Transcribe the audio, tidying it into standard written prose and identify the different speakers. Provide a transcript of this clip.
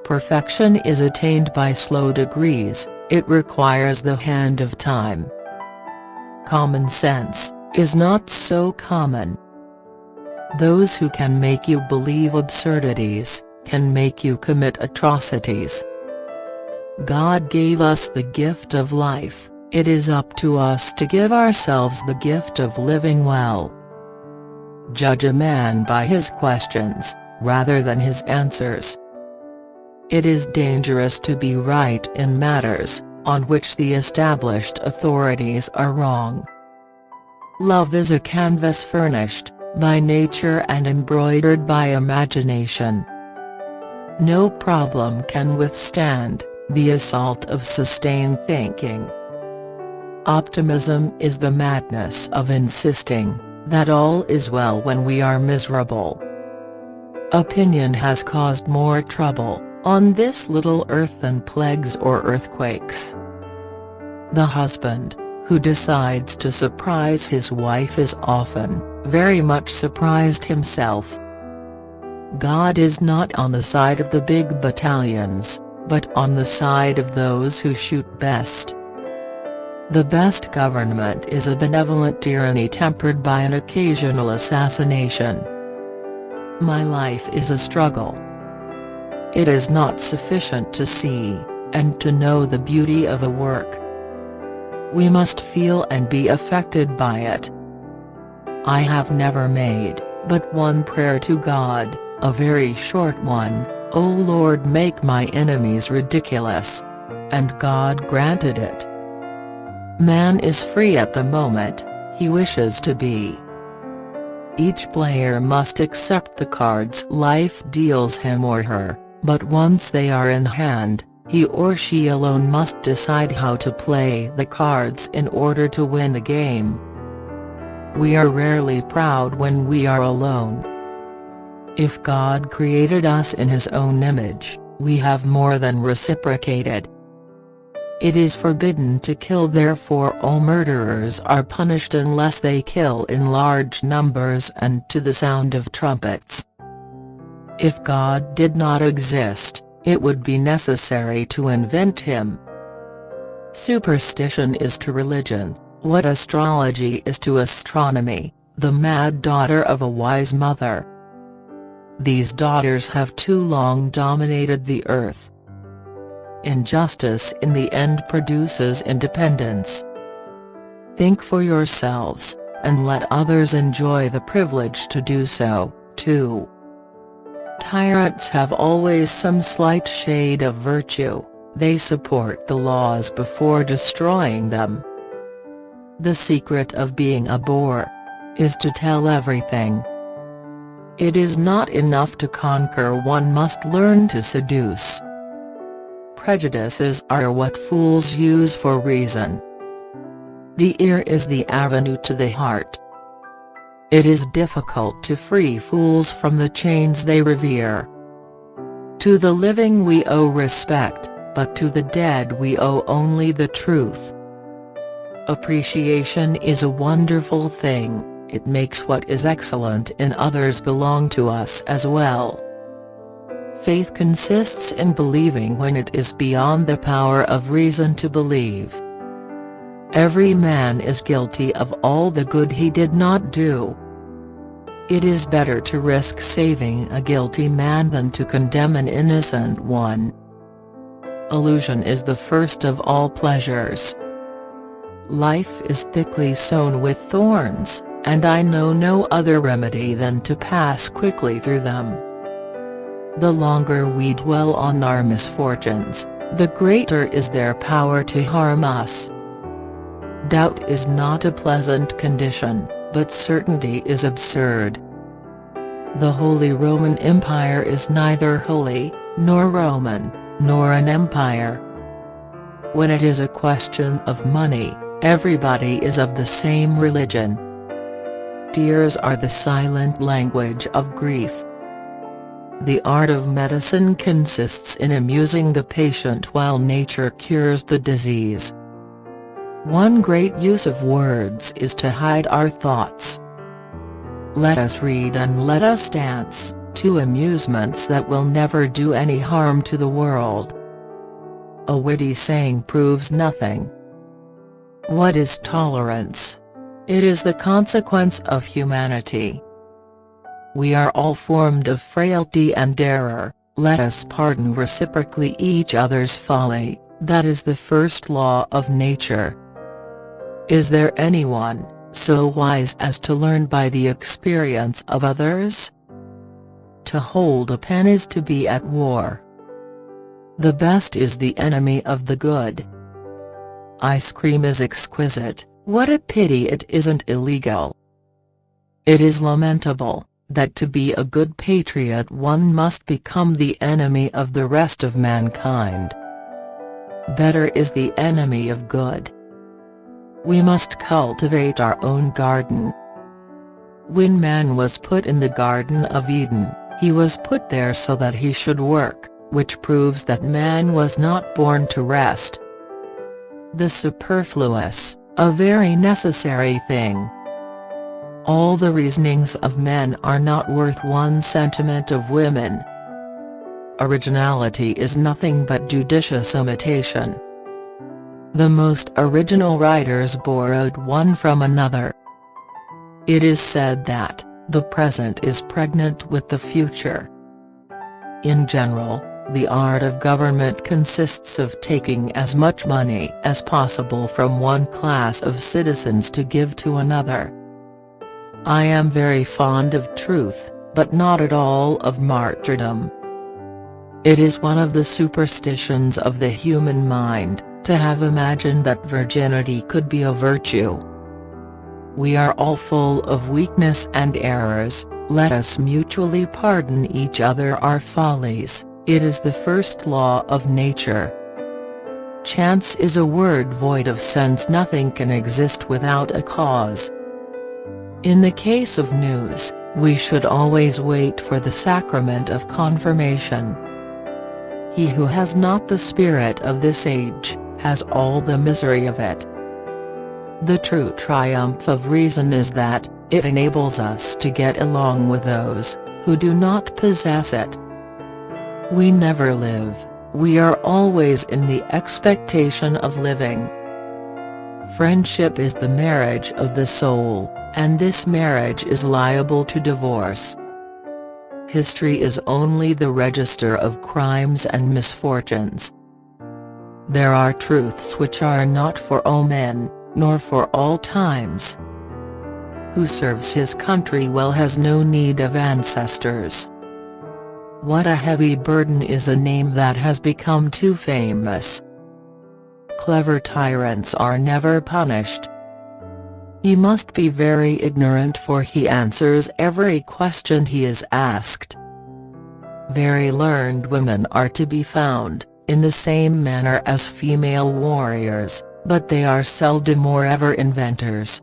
Speaker 1: Perfection is attained by slow degrees, it requires the hand of time. Common sense is not so common. Those who can make you believe absurdities, can make you commit atrocities. God gave us the gift of life, it is up to us to give ourselves the gift of living well. Judge a man by his questions, rather than his answers. It is dangerous to be right in matters on which the established authorities are wrong. Love is a canvas furnished by nature and embroidered by imagination. No problem can withstand the assault of sustained thinking. Optimism is the madness of insisting that all is well when we are miserable. Opinion has caused more trouble on this little earth than plagues or earthquakes. The husband who decides to surprise his wife is often very much surprised himself. God is not on the side of the big battalions, but on the side of those who shoot best. The best government is a benevolent tyranny tempered by an occasional assassination. My life is a struggle. It is not sufficient to see and to know the beauty of a work. We must feel and be affected by it. I have never made but one prayer to God, a very short one: "O Lord, make my enemies ridiculous," and God granted it. Man is free at the moment he wishes to be. Each player must accept the cards life deals him or her, but once they are in hand, he or she alone must decide how to play the cards in order to win the game. We are rarely proud when we are alone. If God created us in His own image, we have more than reciprocated. It is forbidden to kill, therefore all murderers are punished unless they kill in large numbers and to the sound of trumpets. If God did not exist, it would be necessary to invent him. Superstition is to religion what astrology is to astronomy, the mad daughter of a wise mother. These daughters have too long dominated the earth. Injustice in the end produces independence. Think for yourselves, and let others enjoy the privilege to do so, too. Tyrants have always some slight shade of virtue, they support the laws before destroying them. The secret of being a bore is to tell everything. It is not enough to conquer, one must learn to seduce. Prejudices are what fools use for reason. The ear is the avenue to the heart. It is difficult to free fools from the chains they revere. To the living we owe respect, but to the dead we owe only the truth. Appreciation is a wonderful thing, it makes what is excellent in others belong to us as well. Faith consists in believing when it is beyond the power of reason to believe. Every man is guilty of all the good he did not do. It is better to risk saving a guilty man than to condemn an innocent one. Illusion is the first of all pleasures. Life is thickly sown with thorns, and I know no other remedy than to pass quickly through them. The longer we dwell on our misfortunes, the greater is their power to harm us. Doubt is not a pleasant condition, but certainty is absurd. The Holy Roman Empire is neither holy, nor Roman, nor an empire. When it is a question of money, everybody is of the same religion. Tears are the silent language of grief. The art of medicine consists in amusing the patient while nature cures the disease. One great use of words is to hide our thoughts. Let us read and let us dance, to amusements that will never do any harm to the world. A witty saying proves nothing. What is tolerance? It is the consequence of humanity. We are all formed of frailty and error, let us pardon reciprocally each other's folly, that is the first law of nature. Is there anyone so wise as to learn by the experience of others? To hold a pen is to be at war. The best is the enemy of the good. Ice cream is exquisite, what a pity it isn't illegal. It is lamentable that to be a good patriot one must become the enemy of the rest of mankind. Better is the enemy of good. We must cultivate our own garden. When man was put in the Garden of Eden, he was put there so that he should work, which proves that man was not born to rest. The superfluous, a very necessary thing. All the reasonings of men are not worth one sentiment of women. Originality is nothing but judicious imitation. The most original writers borrowed one from another. It is said that the present is pregnant with the future. In general, the art of government consists of taking as much money as possible from one class of citizens to give to another. I am very fond of truth, but not at all of martyrdom. It is one of the superstitions of the human mind, to have imagined that virginity could be a virtue. We are all full of weakness and errors, let us mutually pardon each other our follies, it is the first law of nature. Chance is a word void of sense, nothing can exist without a cause. In the case of news, we should always wait for the sacrament of confirmation. He who has not the spirit of this age, has all the misery of it. The true triumph of reason is that, it enables us to get along with those, who do not possess it. We never live, we are always in the expectation of living. Friendship is the marriage of the soul, and this marriage is liable to divorce. History is only the register of crimes and misfortunes. There are truths which are not for all men, nor for all times. Who serves his country well has no need of ancestors. What a heavy burden is a name that has become too famous. Clever tyrants are never punished. He must be very ignorant, for he answers every question he is asked. Very learned women are to be found, in the same manner as female warriors, but they are seldom or ever inventors.